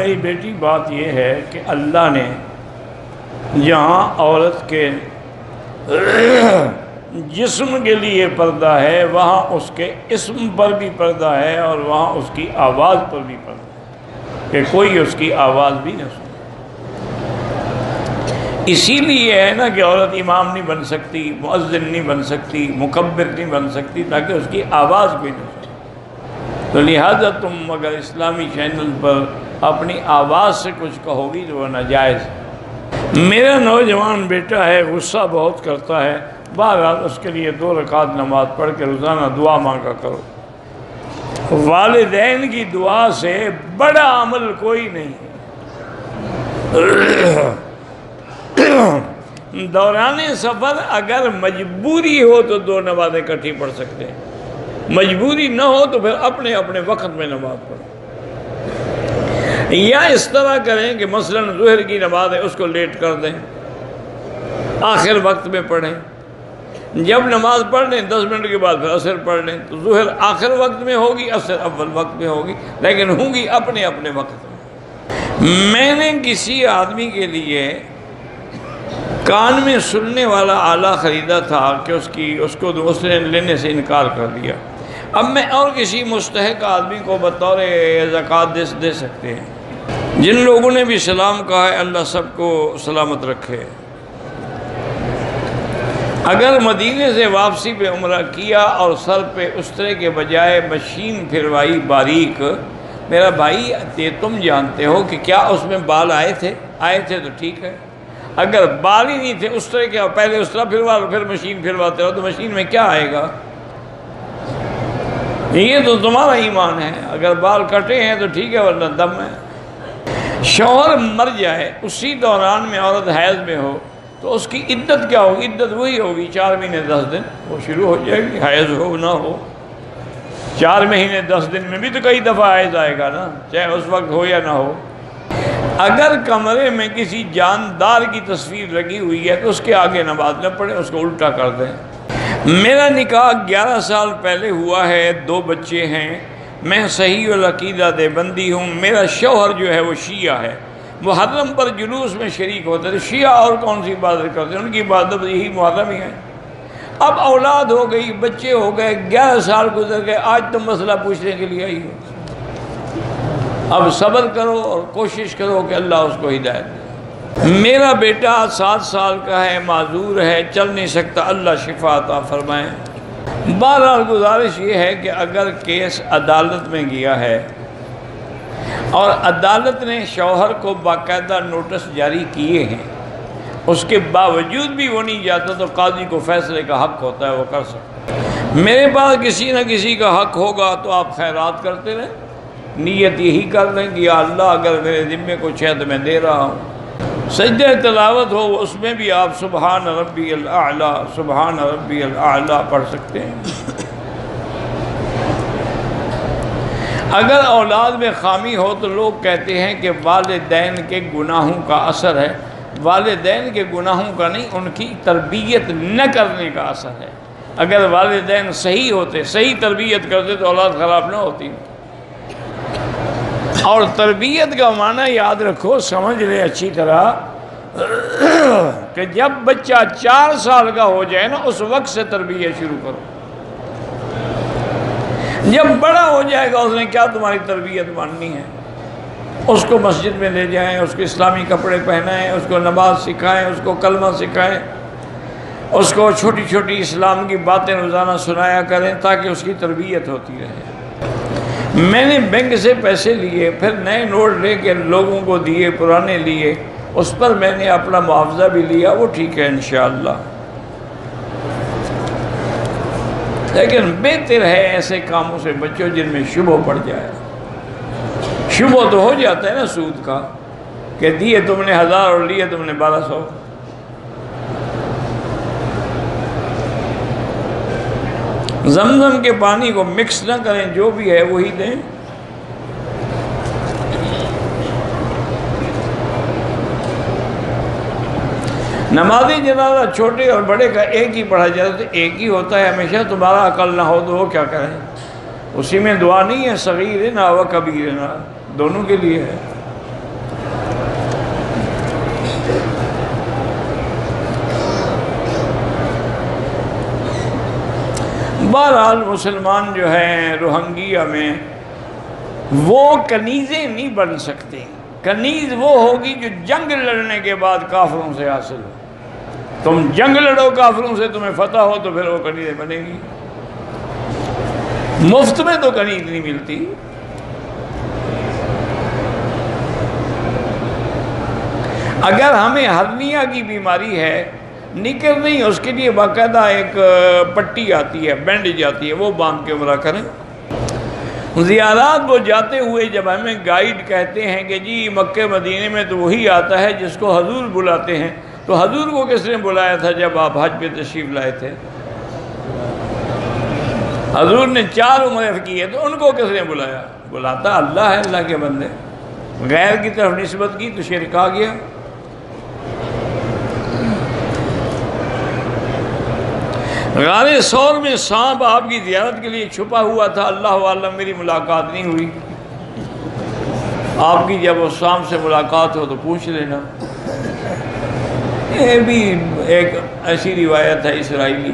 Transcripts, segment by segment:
میری بیٹی بات یہ ہے کہ اللہ نے جہاں عورت کے جسم کے لیے پردہ ہے وہاں اس کے اسم پر بھی پردہ ہے اور وہاں اس کی آواز پر بھی پردہ ہے کہ کوئی اس کی آواز بھی نہ سنے۔ اسی لیے ہے نا کہ عورت امام نہیں بن سکتی، مؤذن نہیں بن سکتی، مکبر نہیں بن سکتی، تاکہ اس کی آواز کوئی نہ سنے۔ تو لہٰذا تم اگر اسلامی چینل پر اپنی آواز سے کچھ کہو گی تو وہ ناجائز ہے۔ میرا نوجوان بیٹا ہے، غصہ بہت کرتا ہے، بہرحال اس کے لیے 2 رکعت نماز پڑھ کے روزانہ دعا مانگا کرو۔ والدین کی دعا سے بڑا عمل کوئی نہیں ہے۔ دوران سفر اگر مجبوری ہو تو 2 نمازیں اکٹھی پڑھ سکتے ہیں، مجبوری نہ ہو تو پھر اپنے اپنے وقت میں نماز پڑھو۔ یا اس طرح کریں کہ مثلا ظہر کی نماز ہے اس کو لیٹ کر دیں، آخر وقت میں پڑھیں، جب نماز پڑھ لیں 10 منٹ کے بعد پھر عصر پڑھ لیں، تو ظہر آخر وقت میں ہوگی، عصر اول وقت میں ہوگی، لیکن ہوں گی اپنے اپنے وقت میں۔ میں نے کسی آدمی کے لیے کان میں سننے والا آلہ خریدا تھا کہ اس نے لینے سے انکار کر دیا۔ اب میں اور کسی مستحق آدمی کو بطور زکوٰۃ دے سکتے ہیں۔ جن لوگوں نے بھی سلام کہا ہے اللہ سب کو سلامت رکھے۔ اگر مدینے سے واپسی پہ عمرہ کیا اور سر پہ استرے کے بجائے مشین پھروائی باریک، میرا بھائی تم جانتے ہو کہ کیا اس میں بال آئے تھے تو ٹھیک ہے، اگر بال ہی نہیں تھے استرے کے پہلے استرا پھروا لو پھر مشین پھرواتے رہو تو مشین میں کیا آئے گا؟ یہ تو تمہارا ایمان ہے، اگر بال کٹے ہیں تو ٹھیک ہے ورنہ دم ہے۔ شوہر مر جائے اسی دوران میں عورت حیض میں ہو تو اس کی عدت کیا ہوگی؟ عدت وہی ہوگی 4 مہینے 10 دن، وہ شروع ہو جائے گی، حیض ہو نہ ہو۔ 4 مہینے 10 دن میں بھی تو کئی دفعہ حیض آئے گا نا، چاہے اس وقت ہو یا نہ ہو۔ اگر کمرے میں کسی جاندار کی تصویر لگی ہوئی ہے تو اس کے آگے نماز نہ پڑھیں، اس کو الٹا کر دیں۔ میرا نکاح 11 سال پہلے ہوا ہے، 2 بچے ہیں، میں صحیح العقیدہ دیوبندی ہوں، میرا شوہر جو ہے وہ شیعہ ہے، محرم پر جلوس میں شریک ہوتے تھے۔ شیعہ اور کون سی عبادت کرتے ہیں؟ ان کی عبادت یہی محرم ہی ہے۔ اب اولاد ہو گئی، بچے ہو گئے، 11 سال گزر گئے، آج تم مسئلہ پوچھنے کے لیے آئی ہو۔ اب صبر کرو اور کوشش کرو کہ اللہ اس کو ہدایت دے۔ میرا بیٹا 7 سال کا ہے، معذور ہے، چل نہیں سکتا، اللہ شفا عطا فرمائے۔ بہرحال گزارش یہ ہے کہ اگر کیس عدالت میں گیا ہے اور عدالت نے شوہر کو باقاعدہ نوٹس جاری کیے ہیں، اس کے باوجود بھی وہ نہیں جاتا تو قاضی کو فیصلے کا حق ہوتا ہے، وہ کر سکتا ہے۔ میرے پاس کسی نہ کسی کا حق ہوگا تو آپ خیرات کرتے رہیں، نیت یہی کر لیں کہ یا اللہ اگر میرے ذمے کچھ ہے تو میں دے رہا ہوں۔ سجدہ تلاوت ہو اس میں بھی آپ سبحان ربی الاعلیٰ سبحان ربی الاعلیٰ پڑھ سکتے ہیں۔ اگر اولاد میں خامی ہو تو لوگ کہتے ہیں کہ والدین کے گناہوں کا اثر ہے، والدین کے گناہوں کا نہیں، ان کی تربیت نہ کرنے کا اثر ہے۔ اگر والدین صحیح ہوتے، صحیح تربیت کرتے تو اولاد خراب نہ ہوتی۔ اور تربیت کا معنی یاد رکھو، سمجھ لے اچھی طرح کہ جب بچہ 4 سال کا ہو جائے نا اس وقت سے تربیت شروع کرو۔ جب بڑا ہو جائے گا اس نے کیا تمہاری تربیت ماننی ہے؟ اس کو مسجد میں لے جائیں، اس کو اسلامی کپڑے پہنائیں، اس کو نماز سکھائیں، اس کو کلمہ سکھائیں، اس کو چھوٹی چھوٹی اسلام کی باتیں روزانہ سنایا کریں تاکہ اس کی تربیت ہوتی رہے۔ میں نے بینک سے پیسے لیے، پھر نئے نوٹ لے کے لوگوں کو دیے، پرانے لیے، اس پر میں نے اپنا معاوضہ بھی لیا، وہ ٹھیک ہے انشاءاللہ۔ لیکن بہتر ہے ایسے کاموں سے بچوں جن میں شبہ پڑ جائے۔ شبہ تو ہو جاتا ہے نا سود کا، کہ دیے تم نے 1000 اور لیے تم نے 1200۔ زمزم کے پانی کو مکس نہ کریں، جو بھی ہے وہی دیں۔ نماز جنازہ چھوٹے اور بڑے کا ایک ہی پڑھا جاتا ہے تو ایک ہی ہوتا ہے ہمیشہ۔ تمہارا عقل نہ ہو تو وہ کیا کریں؟ اسی میں دعا نہیں ہے صغیرنا و کبیرنا، دونوں کے لیے ہے۔ بہرحال مسلمان جو ہیں روہنگیا میں وہ کنیزیں نہیں بن سکتے. کنیز وہ ہوگی جو جنگ لڑنے کے بعد کافروں سے حاصل ہو. تم جنگ لڑو کافروں سے، تمہیں فتح ہو تو پھر وہ کنیزیں بنے گی. مفت میں تو کنیز نہیں ملتی. اگر ہمیں ہرنیا کی بیماری ہے، نکل نہیں، اس کے لیے باقاعدہ ایک پٹی آتی ہے، بینڈیج آتی ہے، وہ باندھ کے عمرہ کریں. زیارات وہ جاتے ہوئے جب ہمیں گائیڈ کہتے ہیں کہ جی مکہ مدینے میں تو وہی آتا ہے جس کو حضور بلاتے ہیں، تو حضور کو کس نے بلایا تھا جب آپ حج پہ تشریف لائے تھے؟ حضور نے 4 عمرے کیے تو ان کو کس نے بلایا؟ بلاتا اللہ ہے. اللہ کے بندے غیر کی طرف نسبت کی تو شرک آ گیا. غار ثور میں سانپ آپ کی زیارت کے لیے چھپا ہوا تھا، اللہ عالم میری ملاقات نہیں ہوئی. آپ کی جب اس سانپ سے ملاقات ہو تو پوچھ لینا. یہ بھی ایک ایسی روایت ہے اسرائیلی.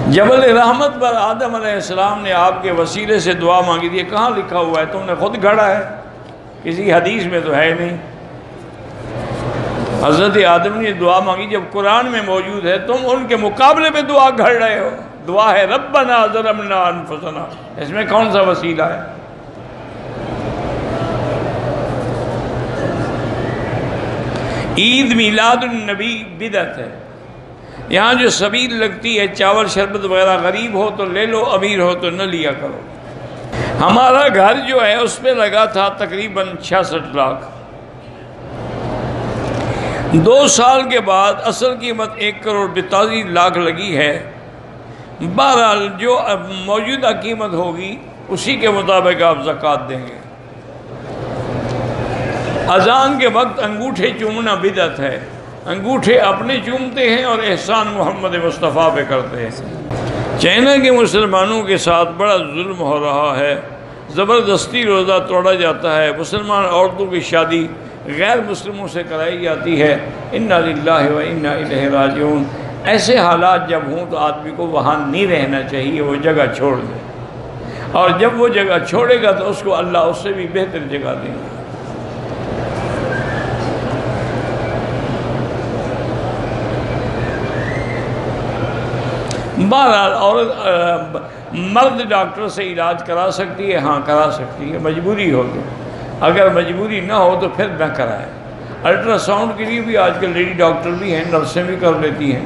جبل رحمت پر آدم علیہ السلام نے آپ کے وسیلے سے دعا مانگی تھی. کہاں لکھا ہوا ہے؟ تم نے خود گھڑا ہے، کسی حدیث میں تو ہے نہیں. حضرت آدم نے دعا مانگی جب قرآن میں موجود ہے، تم ان کے مقابلے میں دعا گھڑ رہے ہو. دعا ہے ربنا ظلمنا انفسنا، اس میں کون سا وسیلہ ہے؟ عید میلاد النبی بدعت ہے. یہاں جو سبیل لگتی ہے، چاول شربت وغیرہ، غریب ہو تو لے لو، امیر ہو تو نہ لیا کرو. ہمارا گھر جو ہے اس پہ لگا تھا تقریباً 66 لاکھ. 2 سال کے بعد اصل قیمت 1 کروڑ 42 لاکھ لگی ہے. بہرحال جو اب موجودہ قیمت ہوگی اسی کے مطابق آپ زکوٰۃ دیں گے. اذان کے وقت انگوٹھے چومنا بدعت ہے. انگوٹھے اپنے چومتے ہیں اور احسان محمد مصطفیٰ پہ کرتے ہیں. چائنا کے مسلمانوں کے ساتھ بڑا ظلم ہو رہا ہے. زبردستی روزہ توڑا جاتا ہے. مسلمان عورتوں کی شادی غیر مسلموں سے کرائی جاتی ہے. انا للہ و انا الیہ راجعون. ایسے حالات جب ہوں تو آدمی کو وہاں نہیں رہنا چاہیے، وہ جگہ چھوڑ دے. اور جب وہ جگہ چھوڑے گا تو اس کو اللہ اس سے بھی بہتر جگہ دیں گے. بہرحال عورت مرد ڈاکٹر سے علاج کرا سکتی ہے، ہاں کرا سکتی ہے، مجبوری ہوگی. اگر مجبوری نہ ہو تو پھر نہ کرائے. الٹرا ساؤنڈ کے لیے بھی آج کل لیڈی ڈاکٹر بھی ہیں، نرسیں بھی کر لیتی ہیں.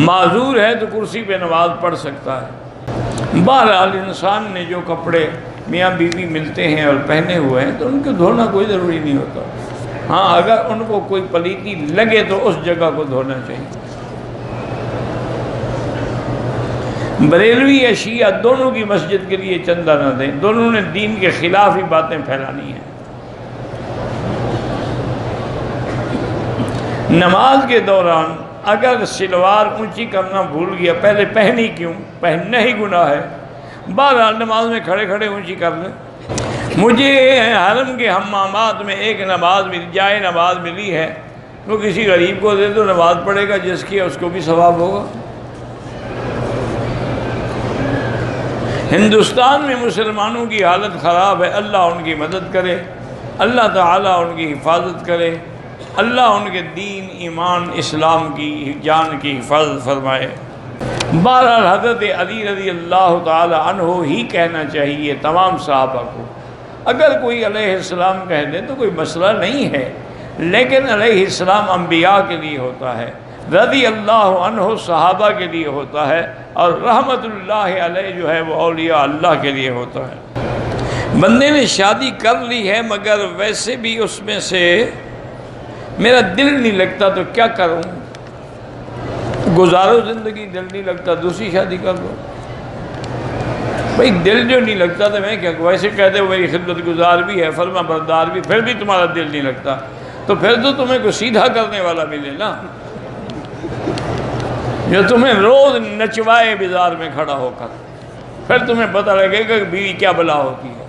معذور ہے تو کرسی پہ نماز پڑھ سکتا ہے. بہرحال انسان نے جو کپڑے میاں بیوی ملتے ہیں اور پہنے ہوئے ہیں تو ان کو دھونا کوئی ضروری نہیں ہوتا. ہاں اگر ان کو کوئی پلیتی لگے تو اس جگہ کو دھونا چاہیے. بریلوی یا شیعہ دونوں کی مسجد کے لیے چندہ نہ دیں. دونوں نے دین کے خلاف ہی باتیں پھیلانی ہیں. نماز کے دوران اگر شلوار اونچی کرنا بھول گیا، پہلے پہنی کیوں؟ پہننا ہی گناہ ہے. بہرحال نماز میں کھڑے کھڑے اونچی کر لیں. مجھے حرم کے حمامات میں ایک نماز ملی، جائے نماز ملی ہے، تو کسی غریب کو دے دو، نماز پڑھے گا، جس کی اس کو بھی ثواب ہوگا. ہندوستان میں مسلمانوں کی حالت خراب ہے. اللہ ان کی مدد کرے، اللہ تعالیٰ ان کی حفاظت کرے، اللہ ان کے دین ایمان اسلام کی جان کی حفاظت فرمائے. بہرحال حضرت علی رضی اللہ تعالی عنہ ہی کہنا چاہیے تمام صحابہ کو. اگر کوئی علیہ السلام کہہ دے تو کوئی مسئلہ نہیں ہے، لیکن علیہ السلام انبیاء کے لیے ہوتا ہے، رضی اللہ عنہ صحابہ کے لیے ہوتا ہے، اور رحمت اللہ علیہ جو ہے وہ اولیاء اللہ کے لیے ہوتا ہے. بندے نے شادی کر لی ہے مگر ویسے بھی اس میں سے میرا دل نہیں لگتا تو کیا کروں؟ گزارو زندگی، دل نہیں لگتا دوسری شادی کر دو. بھئی دل جو نہیں لگتا تو میں کیا، ویسے کہتے ہو میری خدمت گزار بھی ہے، فرما بردار بھی، پھر بھی تمہارا دل نہیں لگتا تو پھر تو تمہیں کوئی سیدھا کرنے والا ملے نا، جو تمہیں روز نچوائے بازار میں کھڑا ہو کر، پھر تمہیں پتہ لگے گا کہ بیوی کیا بلا ہوتی ہے.